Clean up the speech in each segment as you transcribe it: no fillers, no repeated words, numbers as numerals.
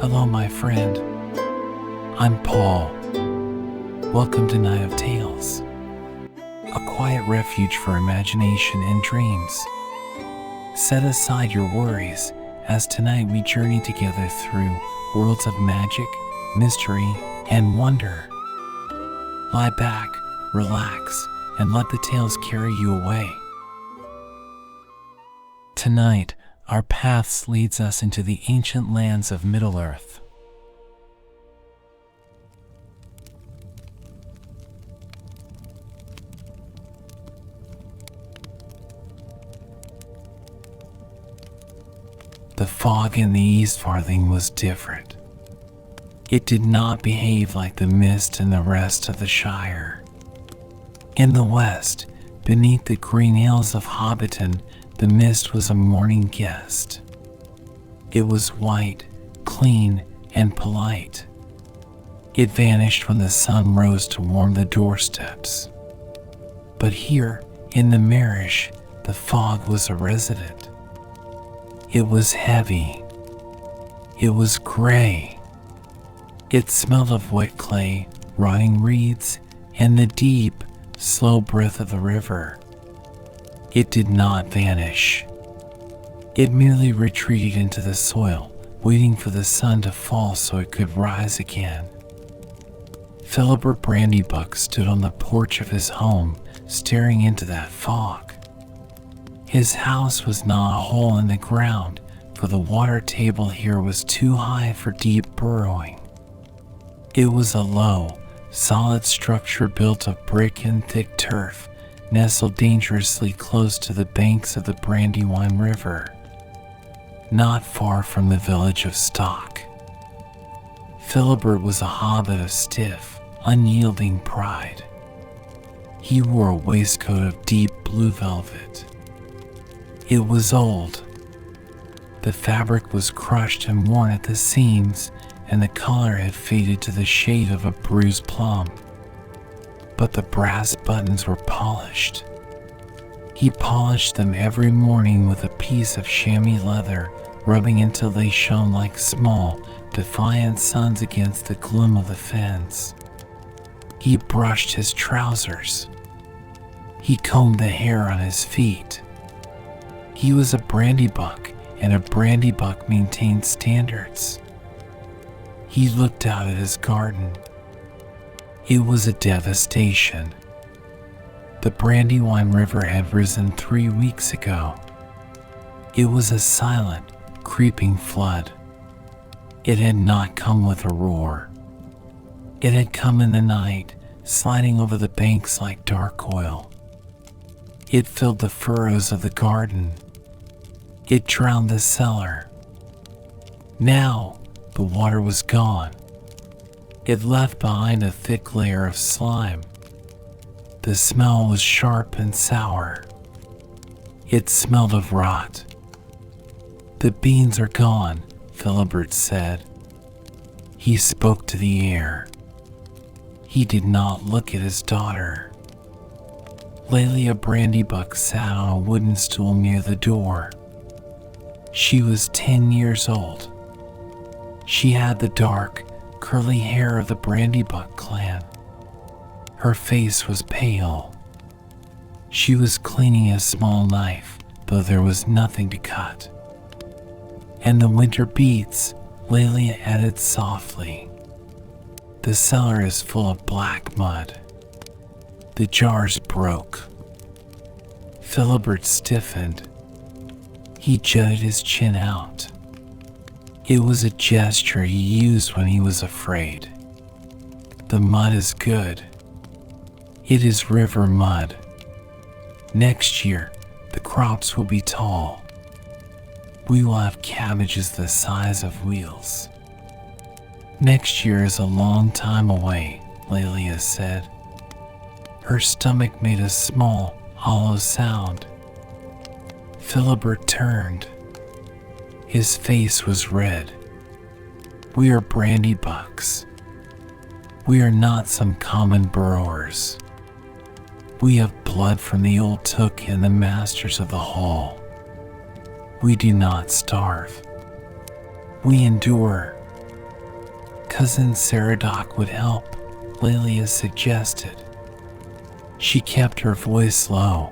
Hello, my friend. I'm Paul. Welcome to Night of Tales, a quiet refuge for imagination and dreams. Set aside your worries, as tonight we journey together through worlds of magic, mystery, and wonder. Lie back, relax, and let the tales carry you away. Tonight, our paths leads us into the ancient lands of Middle-earth. The fog in the East Farthing was different. It did not behave like the mist in the rest of the Shire. In the west, beneath the green hills of Hobbiton, the mist was a morning guest. It was white, clean, and polite. It vanished when the sun rose to warm the doorsteps. But here, in the Marish, the fog was a resident. It was heavy. It was gray. It smelled of wet clay, rotting reeds, and the deep, slow breath of the river. It did not vanish. It merely retreated into the soil, waiting for the sun to fall so it could rise again. Philibert Brandybuck stood on the porch of his home, staring into that fog. His house was not a hole in the ground, for the water table here was too high for deep burrowing. It was a low, solid structure built of brick and thick turf, nestled dangerously close to the banks of the Brandywine River, not far from the village of Stock. Philibert was a hobbit of stiff, unyielding pride. He wore a waistcoat of deep blue velvet. It was old. The fabric was crushed and worn at the seams, and the color had faded to the shade of a bruised plum. But the brass buttons were polished. He polished them every morning with a piece of chamois leather, rubbing until they shone like small, defiant suns against the gloom of the fens. He brushed his trousers. He combed the hair on his feet. He was a Brandybuck, and a Brandybuck maintained standards. He looked out at his garden. It was a devastation. The Brandywine River had risen 3 weeks ago. It was a silent, creeping flood. It had not come with a roar. It had come in the night, sliding over the banks like dark oil. It filled the furrows of the garden. It drowned the cellar. Now, the water was gone. It left behind a thick layer of slime. The smell was sharp and sour. It smelled of rot. "The beans are gone," Philibert said. He spoke to the air. He did not look at his daughter. Lelia Brandybuck sat on a wooden stool near the door. She was 10 years old. She had the dark, curly hair of the Brandybuck clan. Her face was pale. She was cleaning a small knife, though there was nothing to cut. "And the winter beets," Lelia added softly. "The cellar is full of black mud. The jars broke." Philibert stiffened. He jutted his chin out. It was a gesture he used when he was afraid. "The mud is good. It is river mud. Next year, the crops will be tall. We will have cabbages the size of wheels." "Next year is a long time away," Lelia said. Her stomach made a small, hollow sound. Philibert turned. His face was red. "We are Brandybucks. We are not some common burrowers. We have blood from the old Took and the masters of the hall. We do not starve. We endure. Cousin Saradoc would help, Lelia suggested. She kept her voice low.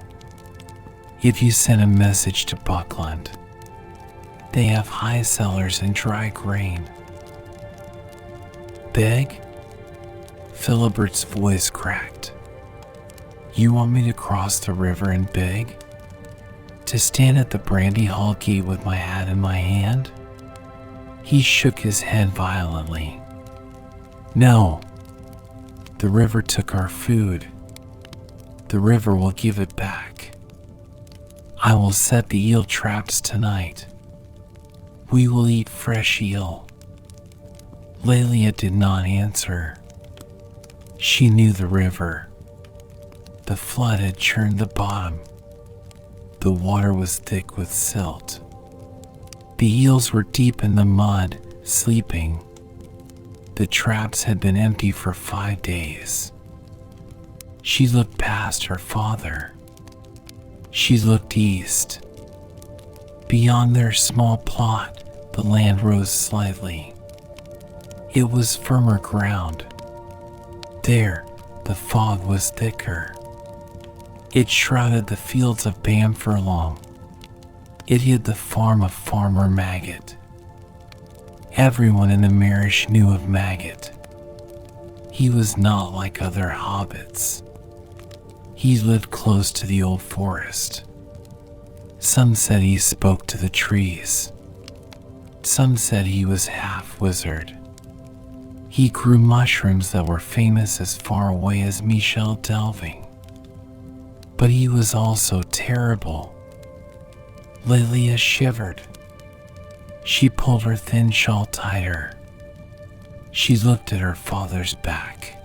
If you send a message to Buckland, they have high cellars and dry grain. Beg? Philibert's voice cracked. You want me to cross the river and beg? To stand at the Brandy Hall gate with my hat in my hand? He shook his head violently. No. The river took our food. The river will give it back. I will set the eel traps tonight. We will eat fresh eel. Lelia did not answer. She knew the river. The flood had churned the bottom. The water was thick with silt. The eels were deep in the mud, sleeping. The traps had been empty for 5 days. She looked past her father. She looked east. Beyond their small plot, the land rose slightly. It was firmer ground. There, the fog was thicker. It shrouded the fields of Bamfurlong. It hid the farm of Farmer Maggot. Everyone in the Marish knew of Maggot. He was not like other hobbits. He lived close to the old forest. Some said he spoke to the trees. Some said he was half wizard. He grew mushrooms that were famous as far away as Michel Delving. But he was also terrible. Lelia shivered. She pulled her thin shawl tighter. She looked at her father's back.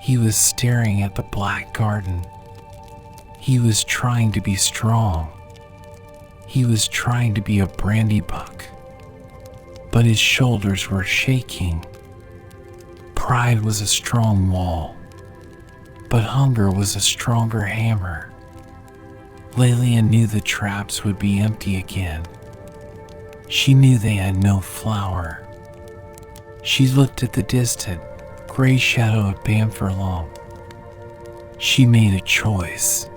He was staring at the black garden. He was trying to be strong. He was trying to be a brandy buck. But his shoulders were shaking. Pride was a strong wall, but hunger was a stronger hammer. Lelia knew the traps would be empty again. She knew they had no flour. She looked at the distant, gray shadow of Bamfurlong. She made a choice.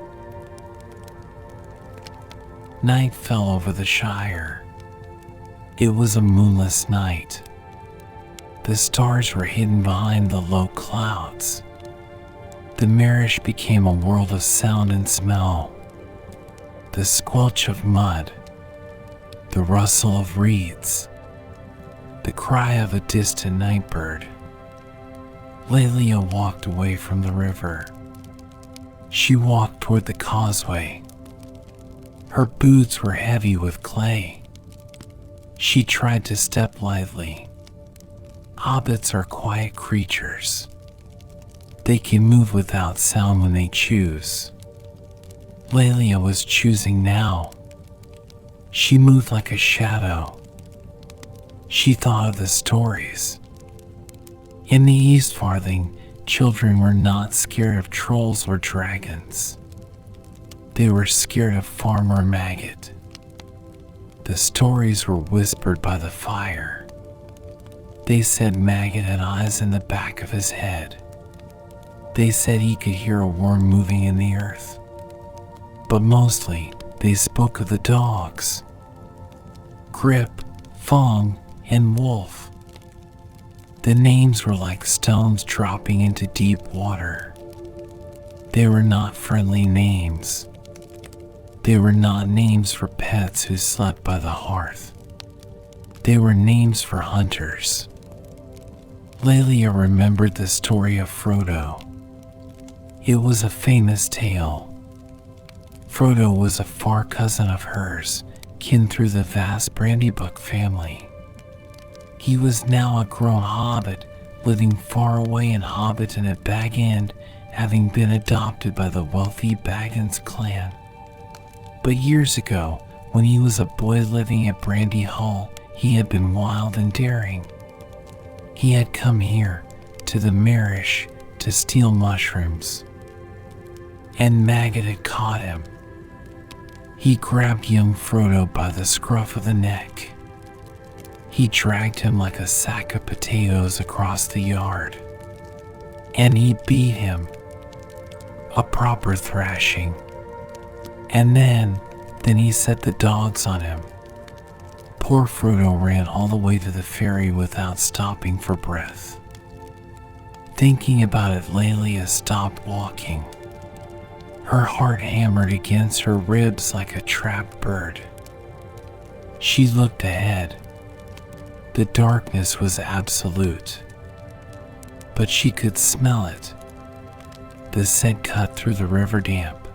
Night fell over the Shire. It was a moonless night. The stars were hidden behind the low clouds. The Marish became a world of sound and smell. The squelch of mud, the rustle of reeds, the cry of a distant night bird. Lelia walked away from the river. She walked toward the causeway. Her boots were heavy with clay. She tried to step lightly. Hobbits are quiet creatures. They can move without sound when they choose. Lelia was choosing now. She moved like a shadow. She thought of the stories. In the East Farthing, children were not scared of trolls or dragons. They were scared of Farmer Maggot. The stories were whispered by the fire. They said Maggot had eyes in the back of his head. They said he could hear a worm moving in the earth. But mostly, they spoke of the dogs. Grip, Fong, and Wolf. The names were like stones dropping into deep water. They were not friendly names. They were not names for pets who slept by the hearth. They were names for hunters. Lelia remembered the story of Frodo. It was a famous tale. Frodo was a far cousin of hers, kin through the vast Brandybuck family. He was now a grown hobbit, living far away in Hobbiton at Bag End, having been adopted by the wealthy Baggins clan. But years ago, when he was a boy living at Brandy Hall, he had been wild and daring. He had come here, to the Marish, to steal mushrooms. And Maggot had caught him. He grabbed young Frodo by the scruff of the neck. He dragged him like a sack of potatoes across the yard, and he beat him, a proper thrashing. And then he set the dogs on him. Poor Frodo ran all the way to the ferry without stopping for breath. Thinking about it, Lelia stopped walking. Her heart hammered against her ribs like a trapped bird. She looked ahead. The darkness was absolute, but she could smell it. The scent cut through the river damp.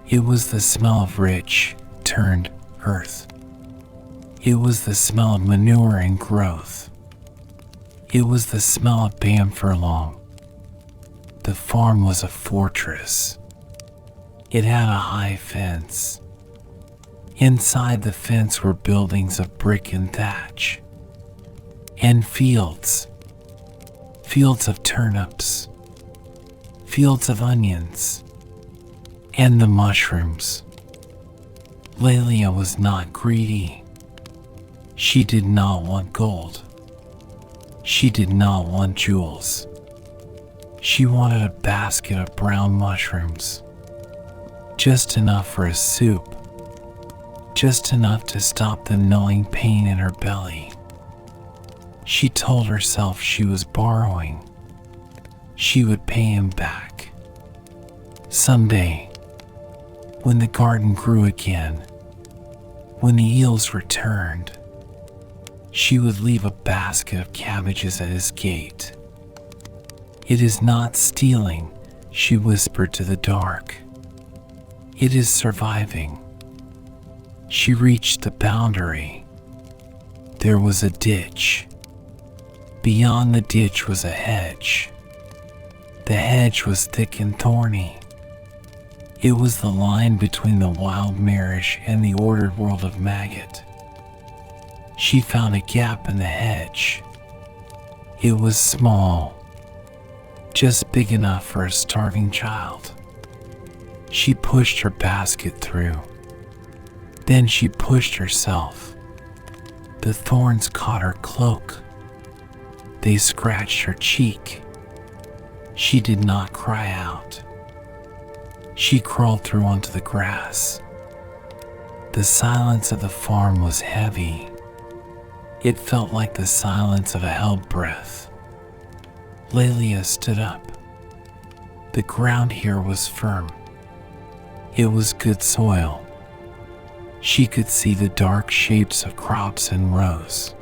It was the smell of rich, turned earth. It was the smell of manure and growth. It was the smell of Bamfurlong. The farm was a fortress. It had a high fence. Inside the fence were buildings of brick and thatch, and fields of turnips, fields of onions, and the mushrooms. Lelia was not greedy. She did not want gold. She did not want jewels. She wanted a basket of brown mushrooms, just enough for a soup, just enough to stop the gnawing pain in her belly. She told herself she was borrowing. She would pay him back someday, when the garden grew again, when the eels returned. She would leave a basket of cabbages at his gate. "It is not stealing," she whispered to the dark. "It is surviving." She reached the boundary. There was a ditch. Beyond the ditch was a hedge. The hedge was thick and thorny. It was the line between the wild Marish and the ordered world of Maggot. She found a gap in the hedge. It was small, just big enough for a starving child. She pushed her basket through. Then she pushed herself. The thorns caught her cloak. They scratched her cheek. She did not cry out. She crawled through onto the grass. The silence of the farm was heavy. It felt like the silence of a held breath. Lelia stood up. The ground here was firm. It was good soil. She could see the dark shapes of crops in rows.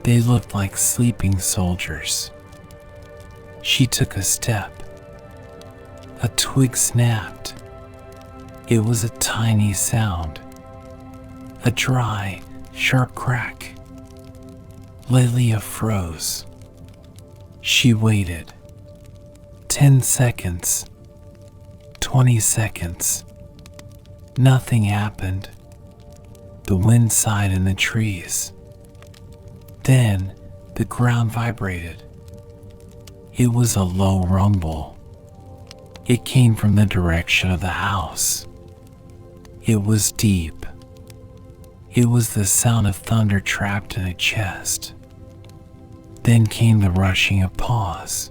They looked like sleeping soldiers. She took a step. A twig snapped. It was a tiny sound. A dry, sharp crack. Lelia froze. She waited. 10 seconds. 20 seconds. Nothing happened. The wind sighed in the trees. Then the ground vibrated. It was a low rumble. It came from the direction of the house. It was deep. It was the sound of thunder trapped in a chest. Then came the rushing of paws.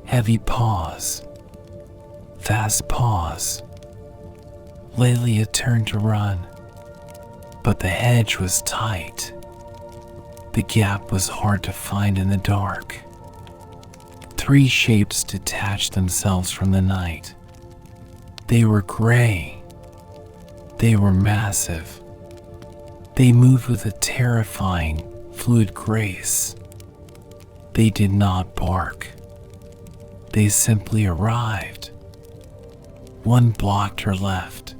Heavy paws. Fast paws. Lelia turned to run, but the hedge was tight. The gap was hard to find in the dark. 3 shapes detached themselves from the night. They were gray. They were massive. They moved with a terrifying, fluid grace. They did not bark. They simply arrived. One blocked her left.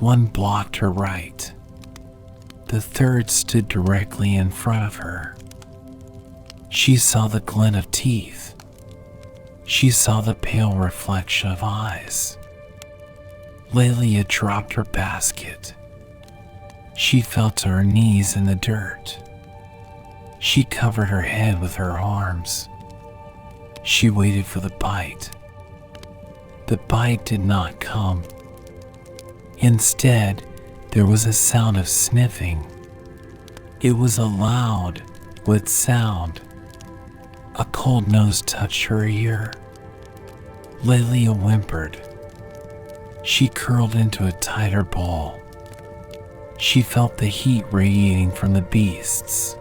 One blocked her right. The third stood directly in front of her. She saw the glint of teeth. She saw the pale reflection of eyes. Lelia dropped her basket. She fell to her knees in the dirt. She covered her head with her arms. She waited for the bite. The bite did not come. Instead, there was a sound of sniffing. It was a loud, wet sound. A cold nose touched her ear. Lelia whimpered. She curled into a tighter ball. She felt the heat radiating from the beasts.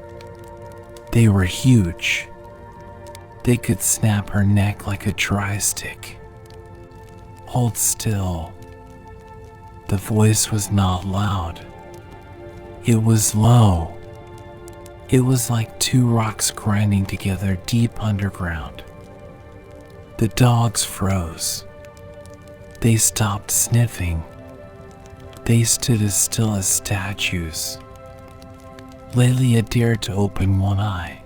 They were huge. They could snap her neck like a dry stick. Hold still. The voice was not loud. It was low. It was like two rocks grinding together deep underground. The dogs froze. They stopped sniffing. They stood as still as statues. Lelia dared to open one eye.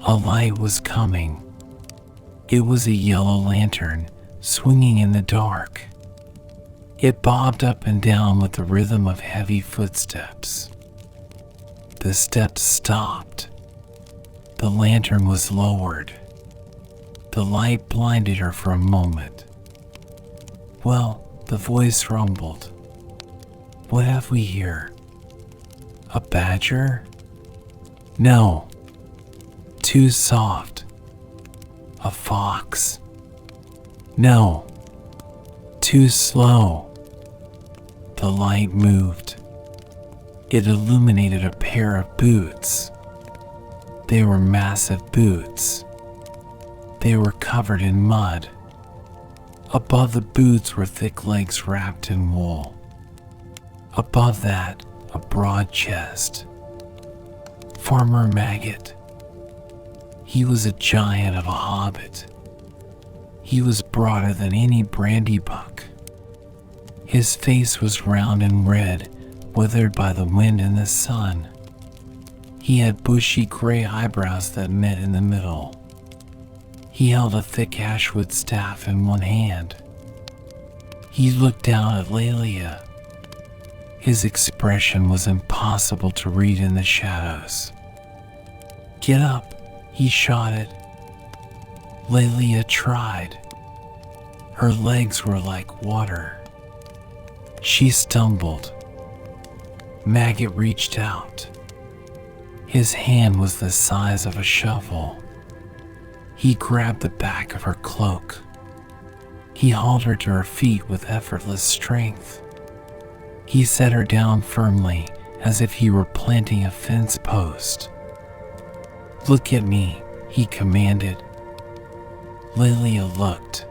A light was coming. It was a yellow lantern swinging in the dark. It bobbed up and down with the rhythm of heavy footsteps. The steps stopped. The lantern was lowered. The light blinded her for a moment. Well, the voice rumbled. What have we here? A badger? No. Too soft. A fox? No. Too slow. The light moved. It illuminated a pair of boots. They were massive boots. They were covered in mud. Above the boots were thick legs wrapped in wool. Above that, a broad chest. Farmer Maggot. He was a giant of a hobbit. He was broader than any brandy buck. His face was round and red, withered by the wind and the sun. He had bushy gray eyebrows that met in the middle. He held a thick ashwood staff in one hand. He looked down at Lelia. His expression was impossible to read in the shadows. Get up, he shouted. Lelia tried. Her legs were like water. She stumbled. Maggot reached out. His hand was the size of a shovel. He grabbed the back of her cloak. He hauled her to her feet with effortless strength. He set her down firmly, as if he were planting a fence post. Look at me, he commanded. Lelia looked.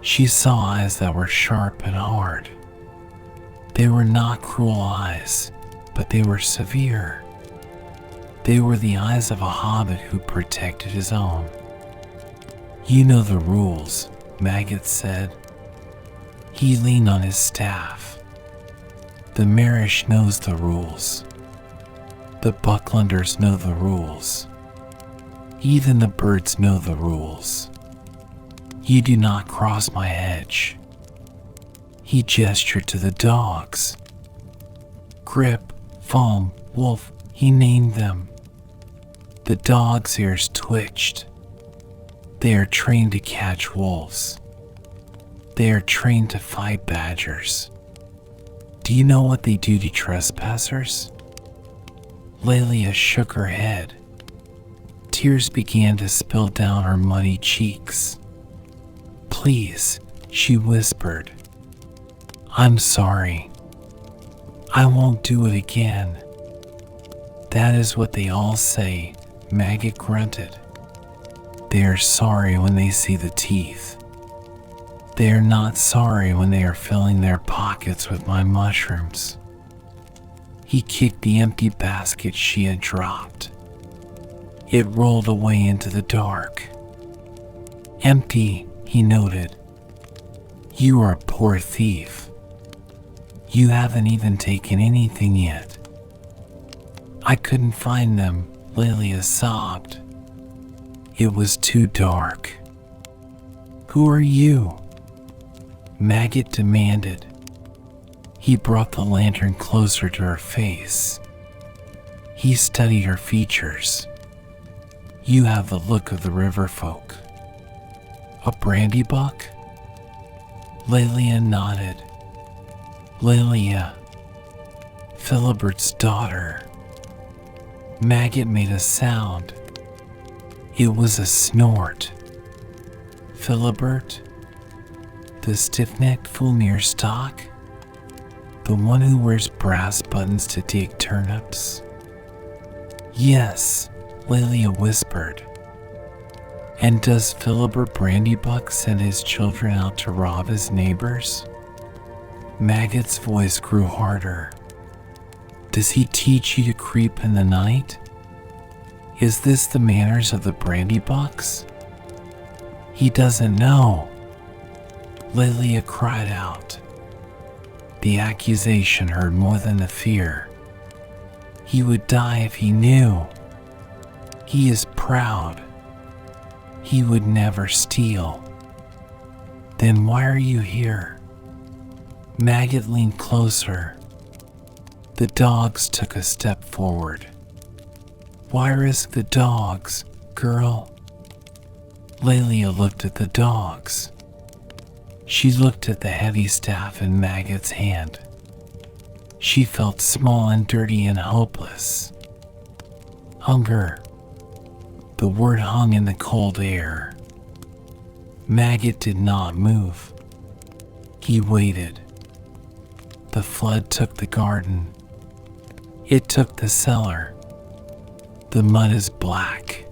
She saw eyes that were sharp and hard. They were not cruel eyes, but they were severe. They were the eyes of a hobbit who protected his own. You know the rules, Maggot said. He leaned on his staff. The Marish knows the rules. The Bucklanders know the rules. Even the birds know the rules. You do not cross my hedge. He gestured to the dogs. Grip, Foam, Wolf, he named them. The dogs' ears twitched. They are trained to catch wolves. They are trained to fight badgers. Do you know what they do to trespassers? Lelia shook her head. Tears began to spill down her muddy cheeks. Please, she whispered. I'm sorry. I won't do it again. That is what they all say, Maggot grunted. They are sorry when they see the teeth. They are not sorry when they are filling their pockets with my mushrooms. He kicked the empty basket she had dropped. It rolled away into the dark. Empty, he noted. You are a poor thief. You haven't even taken anything yet. I couldn't find them, Lelia sobbed. It was too dark. Who are you? Maggot demanded. He brought the lantern closer to her face. He studied her features. You have the look of the river folk. A brandy buck? Lelia nodded. Lelia, Philibert's daughter. Maggot made a sound. It was a snort. Philibert? The stiff-necked fool near stock? The one who wears brass buttons to dig turnips? Yes, Lelia whispered. And does Philibert Brandybuck send his children out to rob his neighbors? Maggot's voice grew harder. Does he teach you to creep in the night? Is this the manners of the Brandybucks? He doesn't know. Lelia cried out. The accusation hurt more than the fear. He would die if he knew. He is proud. He would never steal. Then why are you here? Maggot leaned closer. The dogs took a step forward. Why risk the dogs, girl? Lelia looked at the dogs. She looked at the heavy staff in Maggot's hand. She felt small and dirty and hopeless. Hunger. The word hung in the cold air. Maggot did not move. He waited. The flood took the garden. It took the cellar. The mud is black.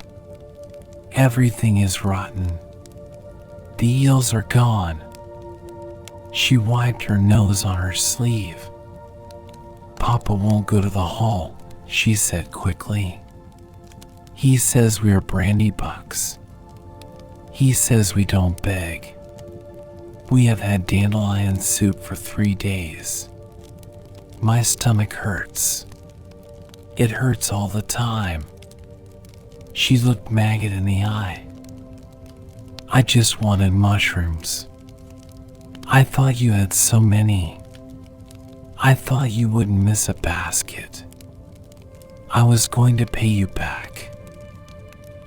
Everything is rotten. The eels are gone. She wiped her nose on her sleeve. Papa won't go to the hall, she said quickly. He says we are Brandybucks. He says we don't beg. We have had dandelion soup for 3 days. My stomach hurts. It hurts all the time. She looked Maggot in the eye. I just wanted mushrooms. I thought you had so many. I thought you wouldn't miss a basket. I was going to pay you back.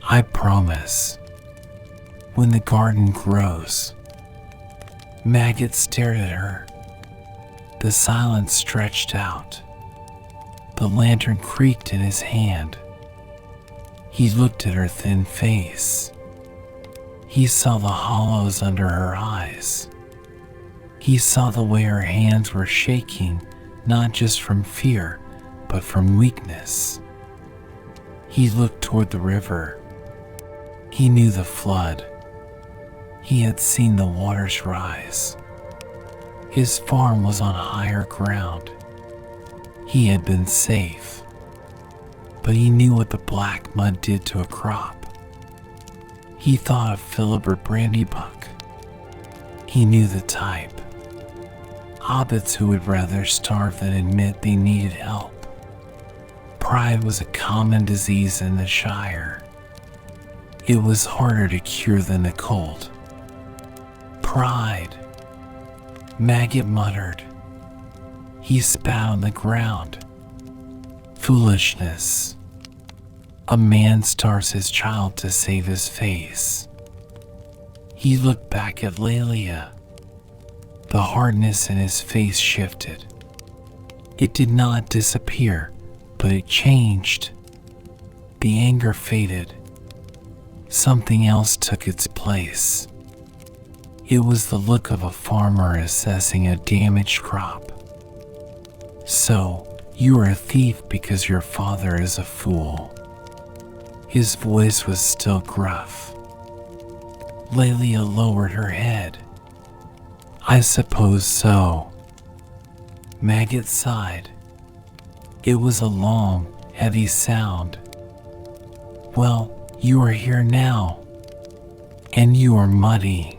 I promise. When the garden grows. Maggot stared at her. The silence stretched out. The lantern creaked in his hand. He looked at her thin face. He saw the hollows under her eyes. He saw the way her hands were shaking, not just from fear, but from weakness. He looked toward the river. He knew the flood. He had seen the waters rise. His farm was on higher ground. He had been safe. But he knew what the black mud did to a crop. He thought of Philibert Brandybuck. He knew the type. Hobbits who would rather starve than admit they needed help. Pride was a common disease in the Shire. It was harder to cure than the cold. Pride. Maggot muttered. He spat on the ground. Foolishness. A man starves his child to save his face. He looked back at Lelia. The hardness in his face shifted. It did not disappear, but it changed. The anger faded. Something else took its place. It was the look of a farmer assessing a damaged crop. So, you are a thief because your father is a fool. His voice was still gruff. Lelia lowered her head. I suppose so. Maggot sighed. It was a long, heavy sound. Well, you are here now. And you are muddy.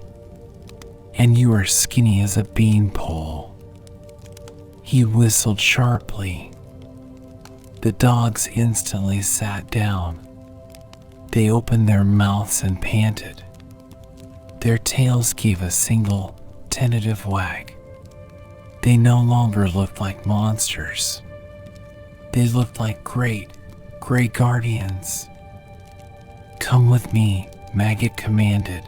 And you are skinny as a beanpole. He whistled sharply. The dogs instantly sat down. They opened their mouths and panted. Their tails gave a single, tentative wag. They no longer looked like monsters. They looked like great, gray guardians. Come with me, Maggot commanded.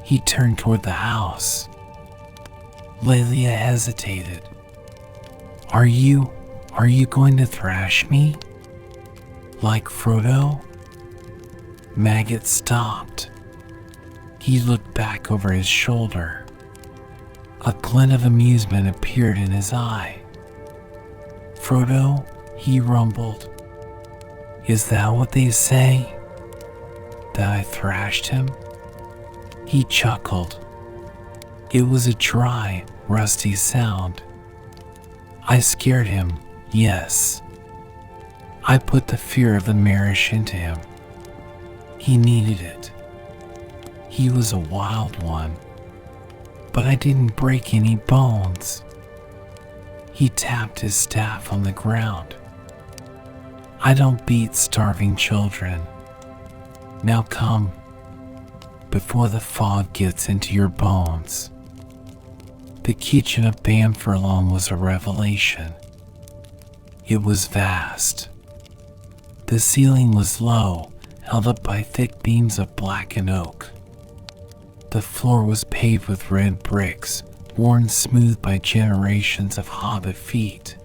He turned toward the house. Lelia hesitated. Are you going to thrash me? Like Frodo? Maggot stopped. He looked back over his shoulder. A glint of amusement appeared in his eye. Frodo, he rumbled. Is that what they say? That I thrashed him? He chuckled. It was a dry, rusty sound. I scared him, yes. I put the fear of the marish into him. He needed it. He was a wild one. But I didn't break any bones. He tapped his staff on the ground. I don't beat starving children. Now come, before the fog gets into your bones. The kitchen of Banfurlong was a revelation. It was vast. The ceiling was low, held up by thick beams of blackened oak. The floor was paved with red bricks, worn smooth by generations of hobbit feet.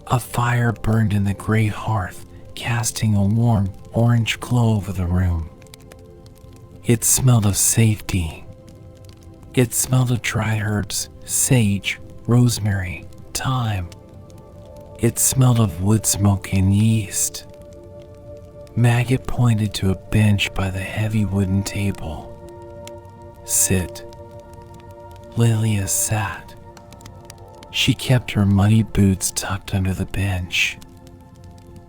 A fire burned in the great hearth, casting a warm, orange glow over the room. It smelled of safety. It smelled of dried herbs, sage, rosemary, thyme. It smelled of wood smoke and yeast. Maggot pointed to a bench by the heavy wooden table. Sit. Lilia sat. She kept her muddy boots tucked under the bench.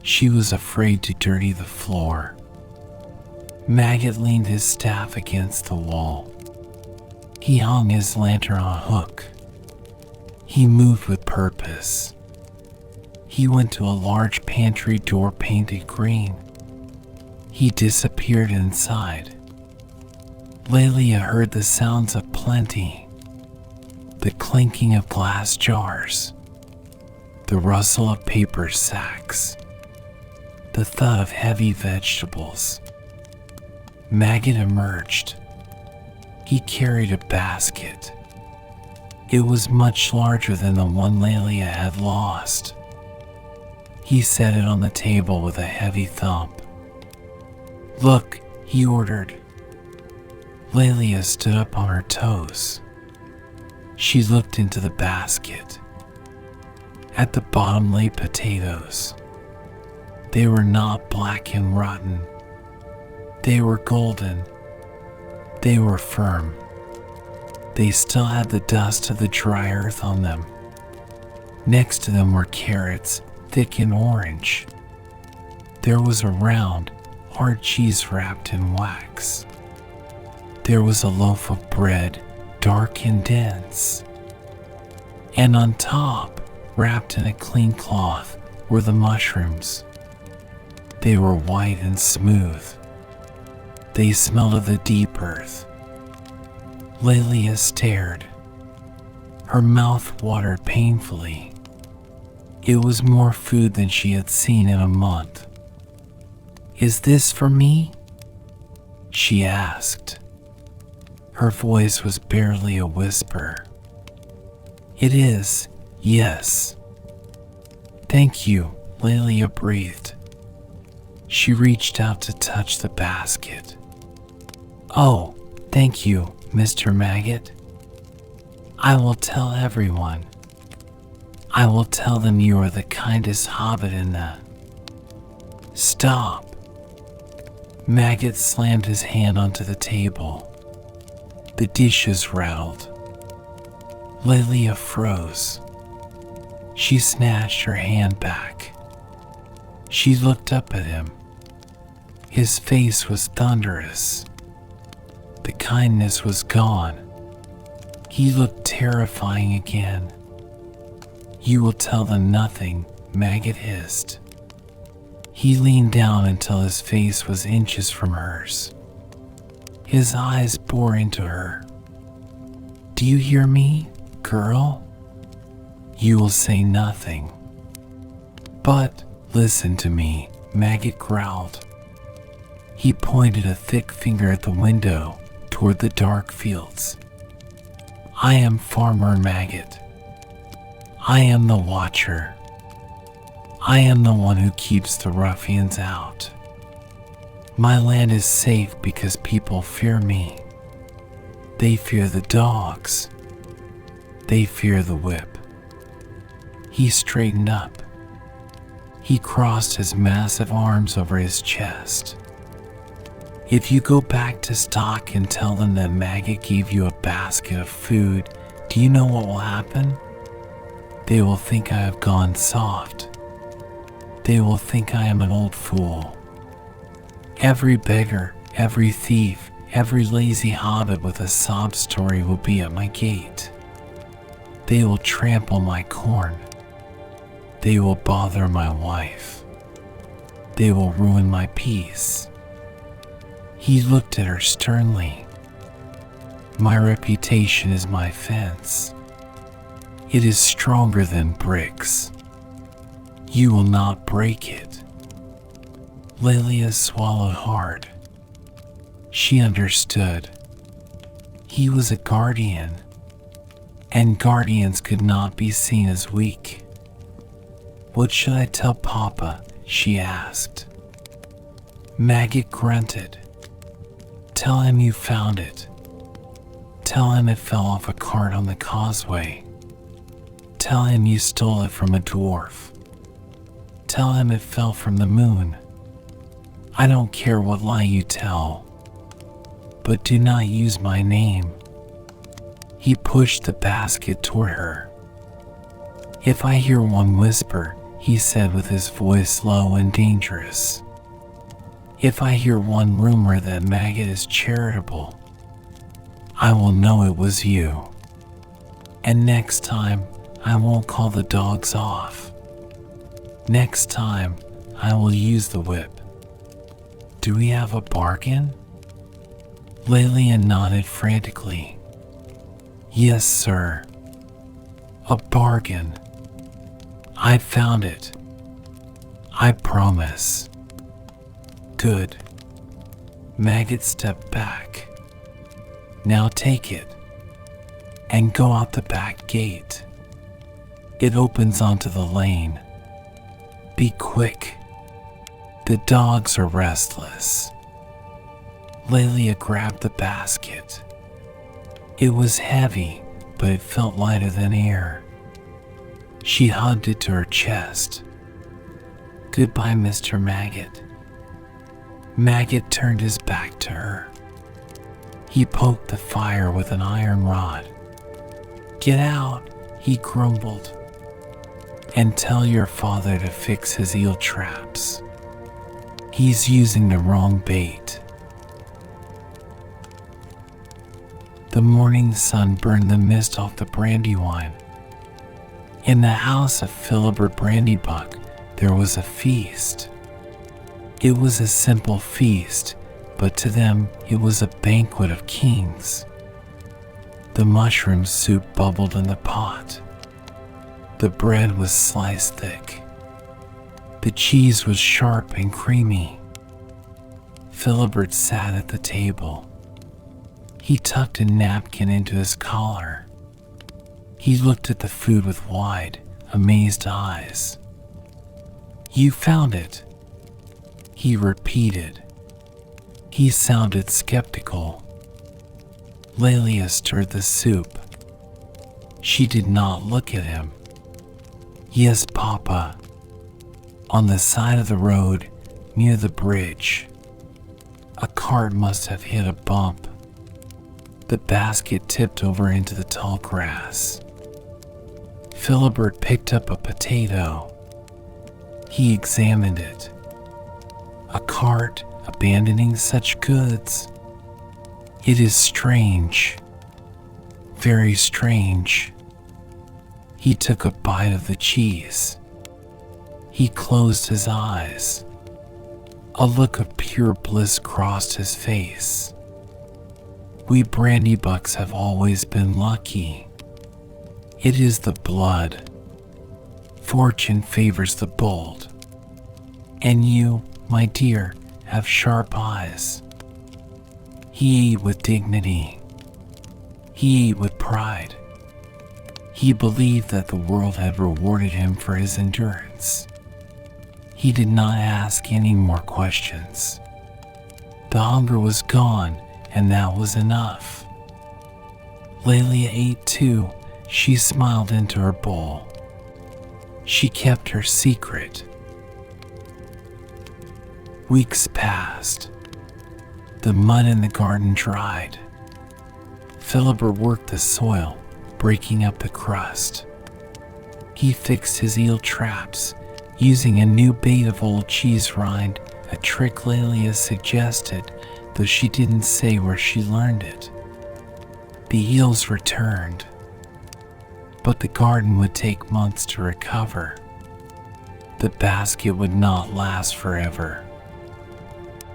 She was afraid to dirty the floor. Maggot leaned his staff against the wall. He hung his lantern on a hook. He moved with purpose. He went to a large pantry door painted green. He disappeared inside. Lelia heard the sounds of plenty. The clinking of glass jars. The rustle of paper sacks. The thud of heavy vegetables. Maggot emerged. He carried a basket. It was much larger than the one Lelia had lost. He set it on the table with a heavy thump. Look, he ordered. Lelia stood up on her toes. She looked into the basket. At the bottom lay potatoes. They were not black and rotten. They were golden. They were firm. They still had the dust of the dry earth on them. Next to them were carrots, thick and orange. There was a round, hard cheese wrapped in wax. There was a loaf of bread, dark and dense. And on top, wrapped in a clean cloth, were the mushrooms. They were white and smooth. They smelled of the deep earth. Lelia stared. Her mouth watered painfully. It was more food than she had seen in a month. Is this for me? She asked. Her voice was barely a whisper. It is, yes. Thank you, Lelia breathed. She reached out to touch the basket. Oh, thank you, Mr. Maggot. I will tell everyone. I will tell them you are the kindest hobbit in that. Stop. Maggot slammed his hand onto the table. The dishes rattled. Lelia froze. She snatched her hand back. She looked up at him. His face was thunderous. The kindness was gone. He looked terrifying again. You will tell them nothing, Maggot hissed. He leaned down until his face was inches from hers. His eyes bore into her. Do you hear me, girl? You will say nothing. But listen to me, Maggot growled. He pointed a thick finger at the window toward the dark fields. I am Farmer Maggot. I am the Watcher. I am the one who keeps the ruffians out. My land is safe because people fear me. They fear the dogs. They fear the whip. He straightened up. He crossed his massive arms over his chest. If you go back to stock and tell them that Maggot gave you a basket of food, do you know what will happen? They will think I have gone soft. They will think I am an old fool. Every beggar, every thief, every lazy hobbit with a sob story will be at my gate. They will trample my corn. They will bother my wife. They will ruin my peace. He looked at her sternly. My reputation is my fence. It is stronger than bricks. You will not break it. Lelia swallowed hard. She understood. He was a guardian, and guardians could not be seen as weak. What should I tell Papa? She asked. Maggot grunted. Tell him you found it. Tell him it fell off a cart on the causeway. Tell him you stole it from a dwarf. Tell him it fell from the moon. I don't care what lie you tell, but do not use my name. He pushed the basket toward her. If I hear one whisper, he said with his voice low and dangerous. If I hear one rumor that Maggot is charitable, I will know it was you. And next time, I won't call the dogs off. Next time, I will use the whip. Do we have a bargain? Lillian nodded frantically. Yes, sir. A bargain. I found it. I promise. Good. Maggot stepped back. Now take it and go out the back gate. It opens onto the lane. Be quick. The dogs are restless. Lelia grabbed the basket. It was heavy, but it felt lighter than air. She hugged it to her chest. Goodbye, Mr. Maggot. Maggot turned his back to her. He poked the fire with an iron rod. Get out, he grumbled, and tell your father to fix his eel traps. He's using the wrong bait. The morning sun burned the mist off the brandywine. In the house of Philibert Brandybuck, there was a feast. It was a simple feast, but to them it was a banquet of kings. The mushroom soup bubbled in the pot. The bread was sliced thick. The cheese was sharp and creamy. Philibert sat at the table. He tucked a napkin into his collar. He looked at the food with wide, amazed eyes. You found it, he repeated. He sounded skeptical. Lelia stirred the soup. She did not look at him. Yes, Papa. On the side of the road, near the bridge. A cart must have hit a bump. The basket tipped over into the tall grass. Philibert picked up a potato. He examined it. A cart abandoning such goods. It is strange. Very strange. He took a bite of the cheese. He closed his eyes. A look of pure bliss crossed his face. We Brandybucks have always been lucky. It is the blood. Fortune favors the bold. And you, my dear, have sharp eyes. He ate with dignity. He ate with pride. He believed that the world had rewarded him for his endurance. He did not ask any more questions. The hunger was gone, and that was enough. Lelia ate too. She smiled into her bowl. She kept her secret. Weeks passed. The mud in the garden dried. Philibert worked the soil, breaking up the crust. He fixed his eel traps, using a new bait of old cheese rind, a trick Lelia suggested, though she didn't say where she learned it. The eels returned, but the garden would take months to recover. The basket would not last forever.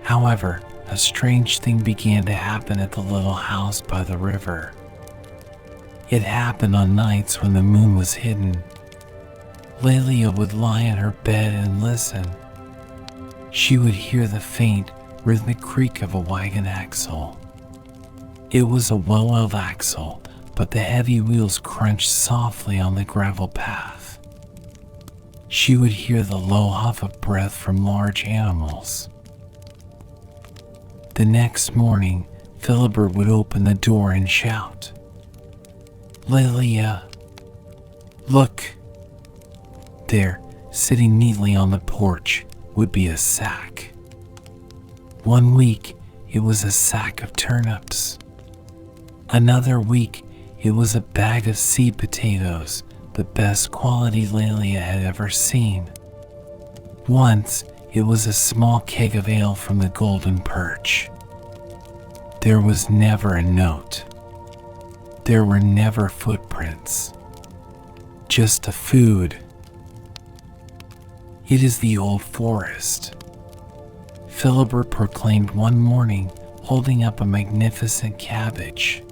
However, a strange thing began to happen at the little house by the river. It happened on nights when the moon was hidden. Lelia would lie in her bed and listen. She would hear the faint, rhythmic creak of a wagon axle. It was a well-oiled axle, but the heavy wheels crunched softly on the gravel path. She would hear the low huff of breath from large animals. The next morning, Philibert would open the door and shout, "Lelia, look!" There, sitting neatly on the porch, would be a sack. One week, it was a sack of turnips. Another week, it was a bag of seed potatoes, the best quality Lelia had ever seen. Once, it was a small keg of ale from the Golden Perch. There was never a note. There were never footprints. Just the food. "It is the old forest," Philibert proclaimed one morning, holding up a magnificent cabbage.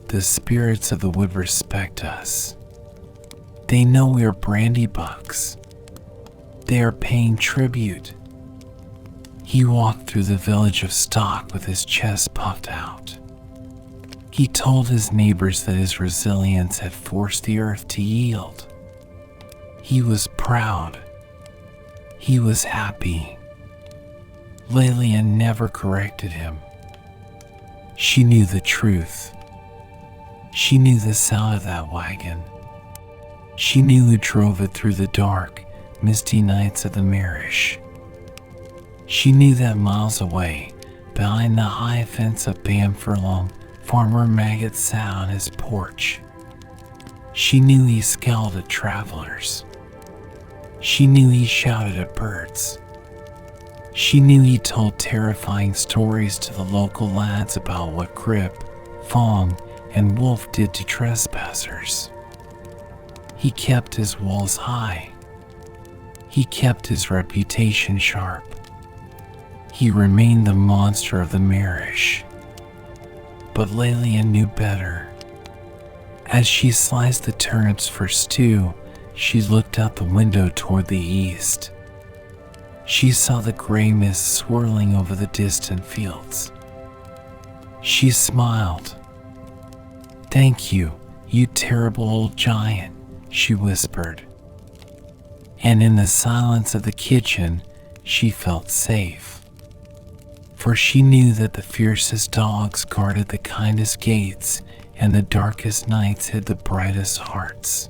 "The spirits of the wood respect us. They know we are brandy bucks. They are paying tribute." He walked through the village of Stock with his chest puffed out. He told his neighbors that his resilience had forced the earth to yield. He was proud. He was happy. Lelia never corrected him. She knew the truth. She knew the sound of that wagon. She knew who drove it through the dark, misty nights of the Marish. She knew that miles away, behind the high fence of Bam Furlong, Farmer Maggot sat on his porch. She knew he scowled at travelers. She knew he shouted at birds. She knew he told terrifying stories to the local lads about what Grip, Fong, and Wolf did to trespassers. He kept his walls high. He kept his reputation sharp. He remained the monster of the Marish. But Lelia knew better. As she sliced the turnips for stew, she looked out the window toward the east. She saw the gray mist swirling over the distant fields. She smiled. "Thank you, you terrible old giant," she whispered. And in the silence of the kitchen, she felt safe. For she knew that the fiercest dogs guarded the kindest gates, and the darkest nights hid the brightest hearts.